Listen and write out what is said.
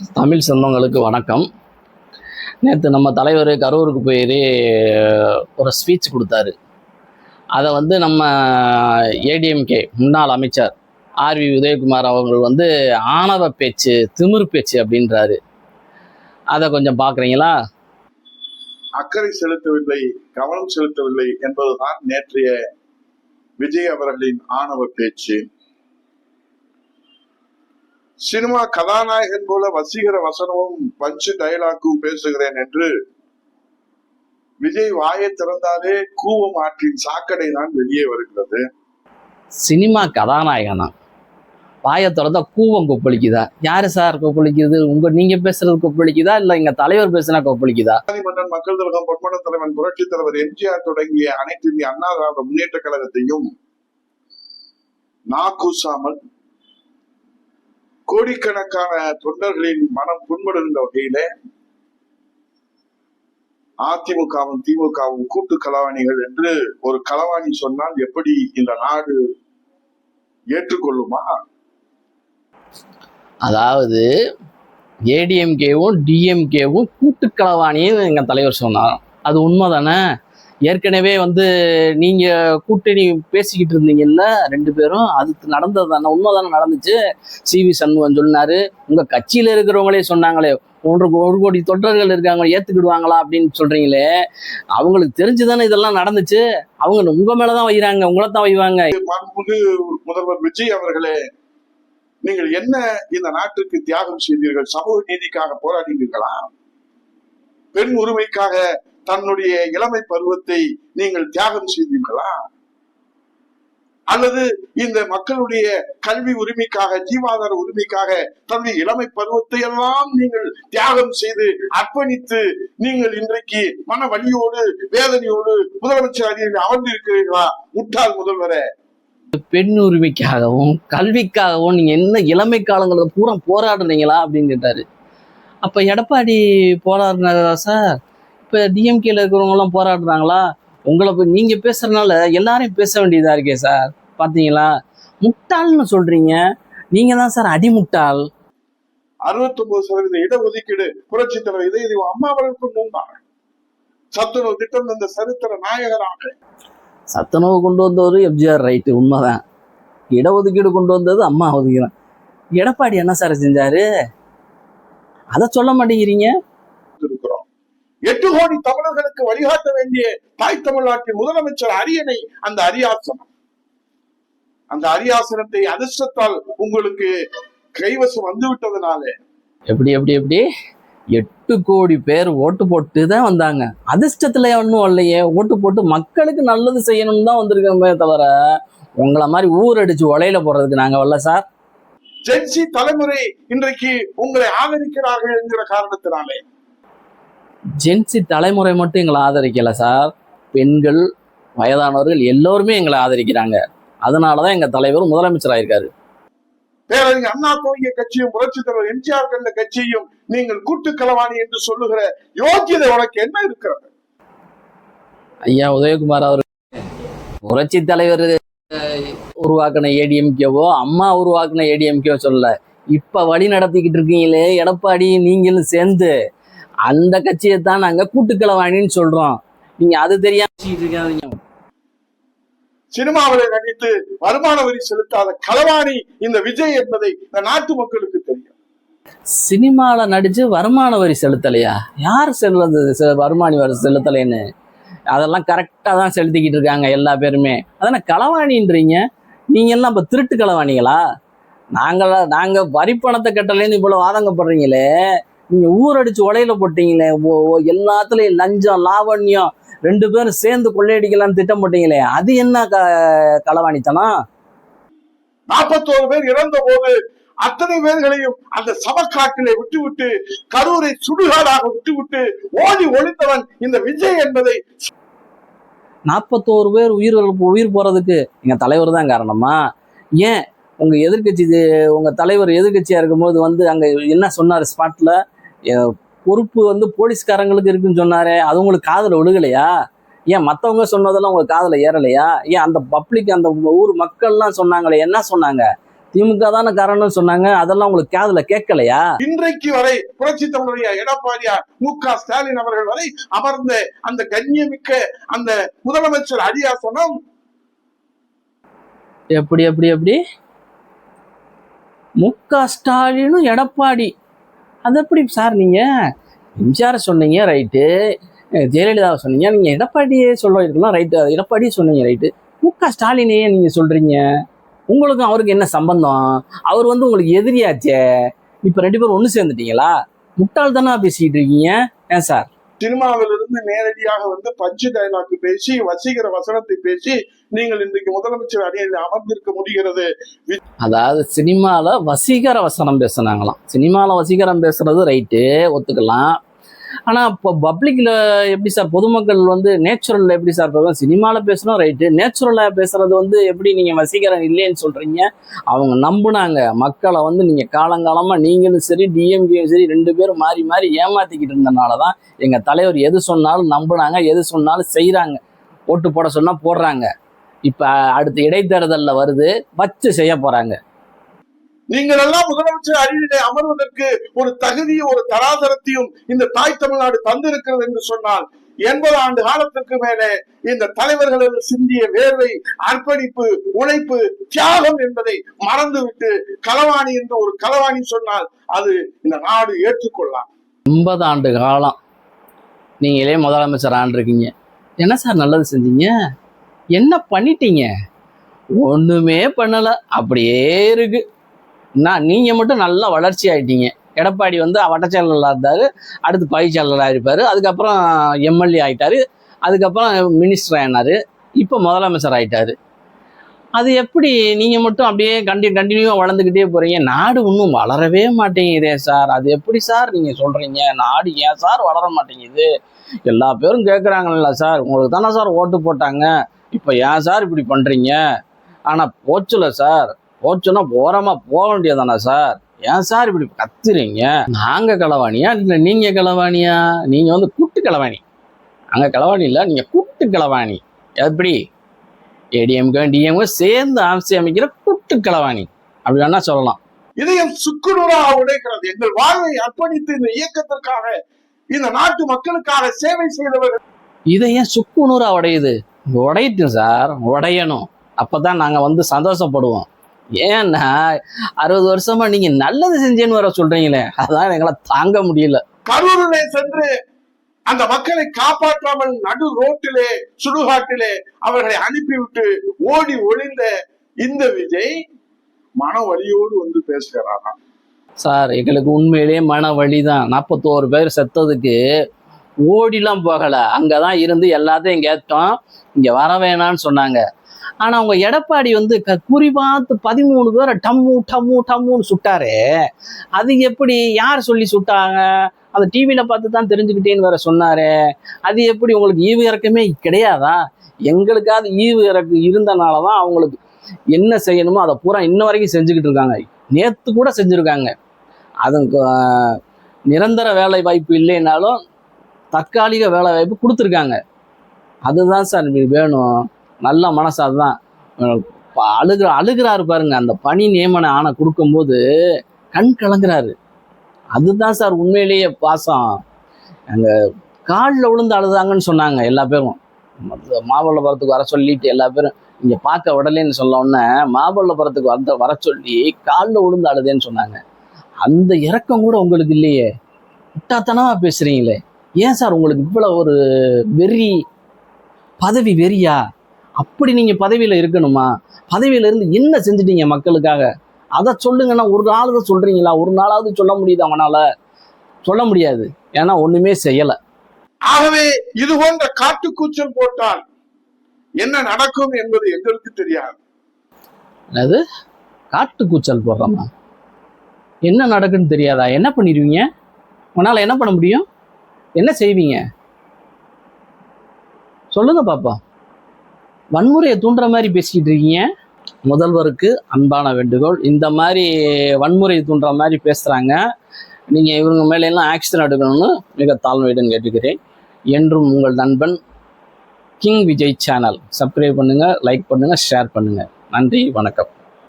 தமிழ் சொந்தங்களுக்கு வணக்கம். நேற்று நம்ம தலைவர் கரூருக்கு போய் ஒரு ஸ்பீச் கொடுத்தாரு. அதை நம்ம ஏடிஎம்கே முன்னாள் அமைச்சர் ஆர்வி உதயகுமார் அவர்கள் ஆணவ பேச்சு, திமிர் பேச்சு அப்படின்றாரு. அதை கொஞ்சம் பார்க்குறீங்களா? அக்கறை செலுத்தவில்லை, கவனம் செலுத்தவில்லை என்பதுதான் நேற்றைய விஜய் அவர்களின் ஆணவ பேச்சு. சினிமா கதாநாயகன் போல வசீகர வசனமும் பஞ்சு டயலாக்கும் பேசுகிறேன் என்று விஜய் வாயை திறந்தாலே கூவம் ஆற்றின் சாக்கடை தான் வெளியே வருகிறது. சினிமா கதாநாயகனா வாயை திறந்தா கூவம் கொப்பளிக்குதா? யாரு சார் கொப்பளிக்குது? நீங்க பேசுறது கொப்பளிக்குதா இல்ல எங்க தலைவர் பேசுனா கொப்பளிக்குதா? மன்னன் மக்கள் திலகம் பொன்மன தலைவன் புரட்சி தலைவர் எம்ஜிஆர் தொடங்கிய அனைத்து இந்திய அண்ணா திராவிட முன்னேற்ற கழகத்தையும் நாக்கூசாமல் கோடிக்கணக்கான தொண்டர்களின் மனம் புண்படுகின்ற வகையில அதிமுகவும் திமுகவும் கூட்டு களவாணிகள் என்று ஒரு களவாணி சொன்னால் எப்படி இந்த நாடு ஏற்றுக்கொள்ளுமா? அதாவது ஏடிஎம்கேவும் டிஎம்கேவும் கூட்டு களவாணின்னு எங்க தலைவர் சொன்னார். அது உண்மைதானே? ஏற்கனவே நீங்க கூட்டணி பேசிக்கிட்டு இருந்தீங்கல்ல ரெண்டு பேரும், அது நடந்தது தானே? உண்மைதானே நடந்துச்சு. சிவி சண்முகம் சொன்னாரு, உங்க கட்சியில இருக்கிறவங்களே சொன்னாங்களே, ஒரு கோடி தொண்டர்கள் இருக்காங்க, ஏத்துக்கிடுவாங்களா அப்படின்னு சொல்றீங்களே, அவங்களுக்கு தெரிஞ்சுதானே இதெல்லாம் நடந்துச்சு. அவங்க உங்க மேலதான் வைகிறாங்க, உங்களைத்தான் வைவாங்க. முதல்வர் விஜய் அவர்களே, நீங்கள் என்ன இந்த நாட்டுக்கு தியாகம் செய்தீர்கள்? சமூக நீதிக்காக போராடினீர்களா? பெண் உரிமைக்காக தன்னுடைய இளமை பருவத்தை நீங்கள் தியாகம் செய்தீர்களா? அல்லது இந்த மக்களுடைய கல்வி உரிமைக்காக, ஜீவாதார உரிமைக்காக தன்னுடைய இளமை பருவத்தை எல்லாம் நீங்கள் தியாகம் செய்து அர்ப்பணித்து நீங்கள் இன்றைக்கு மன வலியோடு வேதனையோடு முதலமைச்சர் அணியில் அமர்ந்திருக்கிறீர்களா? முட்டாள் முதல்வரே. பெண் உரிமைக்காகவும் கல்விக்காகவும் நீங்க என்ன இளமை காலங்களை பூரா போராடுறீங்களா அப்படின்னு கேட்டாரு. அப்ப எடப்பாடி போராடுனாரா சார்? இப்ப டிஎம்கேல இருக்கிறவங்க எல்லாம் போராடுறாங்களா? உங்களை போய் நீங்க பேசுறதுனால எல்லாரையும் பேச வேண்டியதா இருக்கே சார். பாத்தீங்களா? முட்டாள்னு சொல்றீங்க. நீங்க தான் சார் அடிமுட்டாள். 69% இடஒதுக்கீடு புரட்சி தலைவர் இதய அம்மா அவர்களுக்கு முன்பாக சத்துணவு திட்டம் இந்த சரித்திர நாயகராக. சத்துணவு கொண்டு வந்தவர் எம்ஜிஆர், ரைட்டு, உண்மைதான். இடஒதுக்கீடு கொண்டு வந்தது அம்மா ஒதுக்கிறேன். எடப்பாடி என்ன சார் செஞ்சாரு? அதை சொல்ல மாட்டேங்கிறீங்க. 8 கோடி தமிழர்களுக்கு வழிகாட்ட வேண்டிய தாய் தமிழ்நாட்டின் முதலமைச்சர் அரியணை, அந்த அரியாசனத்தை அதிர்ஷ்டத்தால் உங்களுக்கு கைவசம் வந்து விட்டதுனால எப்படி 8 கோடி பேர் ஓட்டு போட்டு தான் வந்தாங்க. அதிர்ஷ்டத்துல ஒன்றும் இல்லையே. ஓட்டு போட்டு மக்களுக்கு நல்லது செய்யணும்னு தான் வந்திருக்கோமே தவிர உங்களை மாதிரி ஊரடிச்சு உலையில போடுறதுக்கு நாங்க வரல சார். ஜென்சி தலைமுறை இன்றைக்கு உங்களை ஆதரிக்கிறார்கள் என்கிற காரணத்தினாலே. ஜென்சி தலைமுறை மட்டும் எங்களை ஆதரிக்கல சார், பெண்கள், வயதானவர்கள் எல்லோருமே எங்களை ஆதரிக்கிறாங்க. அதனாலதான் எங்க தலைவர் முதலமைச்சர் ஆயிருக்காரு. பேரறிஞர் அண்ணா துவங்கிய கட்சியும் புரட்சி தலைவர் எம்ஜிஆர் கண்ட கட்சியும் நீங்கள் கூட்டு களவாணி என்று சொல்லுகிற யோக்கியதை உனக்கு என்ன இருக்கிறது? ஐயா உதயகுமார் அவர் புரட்சி தலைவர் உருவாக்கின ஏடிஎம்கேவோ அம்மா உருவாக்கின ஏடிஎம்கேவோ சொல்லல. இப்ப வழி நடத்திக்கிட்டு இருக்கீங்களே எடப்பாடி நீங்களும் சேர்ந்து, அந்த கட்சியை தான் நாங்க கூட்டுக்களவாணின்னு சொல்றோம். நீங்க அது தெரியாம சினிமாவில நடித்து வருமான வரி செலுத்தாத களவாணி இந்த விஜய் என்பதை இந்த நாட்டு மக்களுக்கு தெரியும். சினிமால நடிச்சு வருமான வரி செலுத்தலையா? யார் வருமான வரி செலுத்தலைன்னு? அதெல்லாம் கரெக்டா தான் செலுத்திக்கிட்டு இருக்காங்க எல்லா பேருமே. அதான களவாணின்றீங்க. நீங்க எல்லாம் இப்ப திருட்டு களவாணிகளா? நாங்க வரி பணத்தை கட்டலேன்னு இவ்வளவு ஆதங்கப்படுறீங்களே. நீங்க ஊரடிச்சு உலையில போட்டீங்களே, எல்லாத்துலயும் லஞ்சம் லாவண்யம் 2 பேரும் சேர்ந்து கொள்ளையடிக்கலாம்னு திட்டம் போட்டீங்களே, அது என்ன களவாணித்தனம்? 41 பேர் இறந்த போது அத்தனை பேர்களையும் அந்த சமக்காட்டிலே விட்டுவிட்டு கரூரை சுடுகாடாக விட்டுவிட்டு ஓடி ஒளித்தவன் இந்த விஜய் என்பதை. 41 பேர் உயிர் போறதுக்கு எங்க தலைவர் தான் காரணமா? ஏன் உங்க எதிர்கட்சி, உங்க தலைவர் எதிர்கட்சியா இருக்கும்போது அங்க என்ன சொன்னாரு? ஸ்பாட்ல பொறுப்பு போலீஸ்காரங்களுக்கு இருக்குன்னு சொன்னாரே, அது உங்களுக்கு காதுல விழுகலையா? ஏன் மற்றவங்க சொன்னதெல்லாம் உங்களுக்கு காதுல ஏறலையா? ஏன் அந்த பப்ளிக், அந்த ஊர் மக்கள்லாம் சொன்னாங்களே, என்ன சொன்னாங்க? திமுக தானே காரணம்னு சொன்னாங்க. அதெல்லாம் உங்களுக்கு காதுல கேட்கலையா? இன்றைக்கு வரை புரட்சி தமிழர் எடப்பாடியார் மு.க.ஸ்டாலின் அவர்கள் வரை அமர்ந்த அந்த கண்ணியமிக்க அந்த முதலமைச்சர் அரியாசனம் எப்படி எப்படி எப்படி மு.க. ஸ்டாலினும் எடப்பாடி, அது எப்படி சார்? நீங்க எம்ஜிஆர் சொன்னீங்க ரைட்டு, ஜெயலலிதாவை சொன்னீங்க, நீங்க எடப்பாடியே சொல்றீங்களா ரைட்டு, எடப்பாடியே சொன்னீங்க ரைட்டு, மு.க. ஸ்டாலினையே நீங்க சொல்றீங்க? உங்களுக்கும் அவருக்கு என்ன சம்பந்தம்? அவர் வந்து உங்களுக்கு எதிரியாச்சே. இப்ப 2 பேரும் ஒண்ணு சேர்ந்துட்டீங்களா? முட்டாள் தானே பேசிக்கிட்டு இருக்கீங்க. ஏன் சார்? சினிமாவிலிருந்து நேரடியாக வந்து பஞ்சு டைலாக் பேசி வசீகர வசனத்தை பேசி நீங்கள் இன்றைக்கு முதலமைச்சர் அணியில் அமர்ந்திருக்க முடிகிறது. அதாவது சினிமால வசீகர வசனம் பேசுனாங்களாம். சினிமால வசீகரம் பேசுறது ரைட்டு, ஒத்துக்கலாம். ஆனா இப்போ பப்ளிக்ல எப்படி சார், பொதுமக்கள் வந்து நேச்சுரல்ல எப்படி சார் பேசுவோம்? சினிமால பேசணும் ரைட்டு, நேச்சுரலா பேசுறது வந்து எப்படி நீங்க வசீகரம் இல்லைன்னு சொல்றீங்க? அவங்க நம்புனாங்க மக்களை வந்து. நீங்க காலங்காலமா நீங்களும் சரி டிஎம்கேயும் சரி 2 பேரும் மாறி மாறி ஏமாத்திக்கிட்டு இருந்தனாலதான் எங்க தலைவர் எது சொன்னாலும் நம்புனாங்க, எது சொன்னாலும் செய்யறாங்க. ஓட்டு போட சொன்னா போடுறாங்க. இப்ப அடுத்த இடைத்தேர்தல்ல வருது, வச்சு செய்ய போறாங்க. நீங்கள் எல்லாம் முதலமைச்சர் அணியிலே அமர்வதற்கு ஒரு தகுதியும் ஒரு தராதரத்தையும் இந்த தாய் தமிழ்நாடு தந்திருக்கிறது என்று சொன்னால் 80 ஆண்டு காலத்திற்கு மேலே இந்த தலைவர்கள் சிந்திய வேர்வை, அர்ப்பணிப்பு, உழைப்பு, தியாகம் என்பதை மறந்துவிட்டு களவாணி என்று ஒரு களவாணி சொன்னால் அது இந்த நாடு ஏற்றுக்கொள்ளலாம். 80 ஆண்டு காலம் நீங்களே முதலமைச்சர் ஆண்டிருக்கீங்க. என்ன சார் நல்லது செஞ்சீங்க? என்ன பண்ணிட்டீங்க? ஒண்ணுமே பண்ணல, அப்படியே இருக்கு. நீங்க மட்டும் நல்லா வளர்ச்சி ஆயிட்டீங்க. எடப்பாடி வந்து வட்டச்செயலாளராக இருந்தாரு, அடுத்து பயிற்சியாளராக இருப்பாரு, அதுக்கப்புறம் எம்எல்ஏ ஆயிட்டாரு, அதுக்கப்புறம் மினிஸ்டர் ஆயினாரு, இப்போ முதலமைச்சர் ஆயிட்டாரு. அது எப்படி நீங்க மட்டும் அப்படியே கண்டினியூவா வளர்ந்துக்கிட்டே போறீங்க? நாடு இன்னும் வளரவே மாட்டேங்குதே சார். அது எப்படி சார் நீங்க சொல்றீங்க? நாடு ஏன் சார் வளர மாட்டேங்குது? எல்லா பேரும் கேட்குறாங்கல்ல சார், உங்களுக்கு தானே சார் ஓட்டு போட்டாங்க, இப்போ ஏன் சார் இப்படி பண்றீங்க? ஆனா போச்சுல சார், போச்சுன்னா ஓரமா போக வேண்டியதானே சார்? ஏன் சார் இப்படி கத்துறீங்க? நாங்க களவாணியா இல்லை நீங்க களவாணியா? நீங்க வந்து கூட்டு களவாணி. அங்க களவாணி இல்லை, நீங்க கூட்டு களவாணி. எப்படி ஏடிஎம்கே டிஎம்கே சேர்ந்து ஆட்சி அமைக்கிற கூட்டு களவாணி அப்படி வேணா சொல்லலாம். இதயம் சுக்குநூறாக உடைக்கிறது. எங்கள் வாழ்வை அர்ப்பணித்து இந்த இயக்கத்திற்காக, இந்த நாட்டு மக்களுக்காக சேவை செய்தவர்கள். இதயம் சுக்குநூறா உடையுது. உடையட்டும் சார், உடையணும். அப்பதான் நாங்க வந்து சந்தோஷப்படுவோம். ஏன்னா 60 வருஷமா நீங்க நல்லது செஞ்சேன்னு வர சொல்றீங்களே, அதான் எங்களை தாங்க முடியல. கரூரிலே சென்று அந்த மக்களை காப்பாற்றாமல் நடு ரோட்டிலே சுடுகாட்டிலே அவர்களை அனுப்பிவிட்டு ஓடி ஒளிந்த இந்த விஜய் மன வலியோடு வந்து பேசுகிறாரா? சார் எங்களுக்கு உண்மையிலேயே மன வலிதான். 41 பேர் செத்ததுக்கு ஓடிலாம் போகல, அங்கதான் இருந்து எல்லாத்தையும் கேட்டோம். இங்க வர வேணான்னு சொன்னாங்க. ஆனா உங்க எடப்பாடி வந்து குறி பார்த்து 13 பேரை டம்மு டம்மு டம்முன்னு சுட்டாரு. அது எப்படி, யார் சொல்லி சுட்டாங்க? அதை டிவியில பார்த்து தான் தெரிஞ்சுக்கிட்டேன்னு வேற சொன்னாரு. அது எப்படி உங்களுக்கு ஈவு இறக்கமே கிடையாதா? எங்களுக்காவது ஈவு இறக்கு இருந்தனாலதான் அவங்களுக்கு என்ன செய்யணுமோ அதை பூரா இன்ன வரைக்கும் செஞ்சுக்கிட்டு இருக்காங்க. நேத்து கூட செஞ்சிருக்காங்க. அதுக்கு நிரந்தர வேலை வாய்ப்பு இல்லைன்னாலும் தற்காலிக வேலை வாய்ப்பு கொடுத்துருக்காங்க. அதுதான் சார் வேணும். நல்ல மனசு அதுதான். அழுகிறாரு பாருங்க, அந்த பணி நியமன ஆணை கொடுக்கும்போது கண் கலங்குறாரு. அதுதான் சார் உண்மையிலேயே பாசம். அங்க காலில் விழுந்து அழுதாங்கன்னு சொன்னாங்க எல்லா பேரும். மாமல்லபுரத்துக்கு வர சொல்லிட்டு எல்லா பேரும் இங்க பார்க்க விடலேன்னு சொல்ல உடனே மாமல்லபுரத்துக்கு வர சொல்லி காலில் விழுந்து அழுதேன்னு சொன்னாங்க. அந்த இறக்கம் கூட உங்களுக்கு இல்லையே, முட்டாத்தனமா பேசுறீங்களே. ஏன் சார் உங்களுக்கு இவ்வளவு ஒரு வெறி, பதவி வெறியா? அப்படி நீங்க பதவியில இருக்கணுமா? பதவியில இருந்து என்ன செஞ்சுட்டீங்க மக்களுக்காக? அதை சொல்லுங்கன்னா. ஒரு நாளாவது சொல்றீங்களா? ஒரு நாளாவது சொல்ல முடியுது? அவனால சொல்ல முடியாது. ஏன்னா ஒண்ணுமே செய்யல. ஆகவே இது போன்ற காட்டுக்கூச்சல் போட்டால் என்ன நடக்கும் என்பது எங்களுக்கு தெரியாது. அது காட்டுக்கூச்சல் போடுறோமா? என்ன நடக்குன்னு தெரியாதா? என்ன பண்ணிடுவீங்க? உன்னால என்ன பண்ண முடியும்? என்ன செய்வீங்க சொல்லுங்க பாப்பா. வன்முறையை தூண்டுற மாதிரி பேசிக்கிட்டு இருக்கீங்க. முதல்வருக்கு அன்பான வேண்டுகோள், இந்த மாதிரி வன்முறை தூண்டுற மாதிரி பேசுகிறாங்க, நீங்கள் இவங்க மேலெல்லாம் ஆக்ஷன் எடுக்கணும்னு மிக தாழ்மையுடன் கேட்டுக்கிறேன். என்றும் உங்கள் நண்பன் கிங் விஜய் சேனல். சப்ஸ்கிரைப் பண்ணுங்கள், லைக் பண்ணுங்கள், ஷேர் பண்ணுங்கள். நன்றி, வணக்கம்.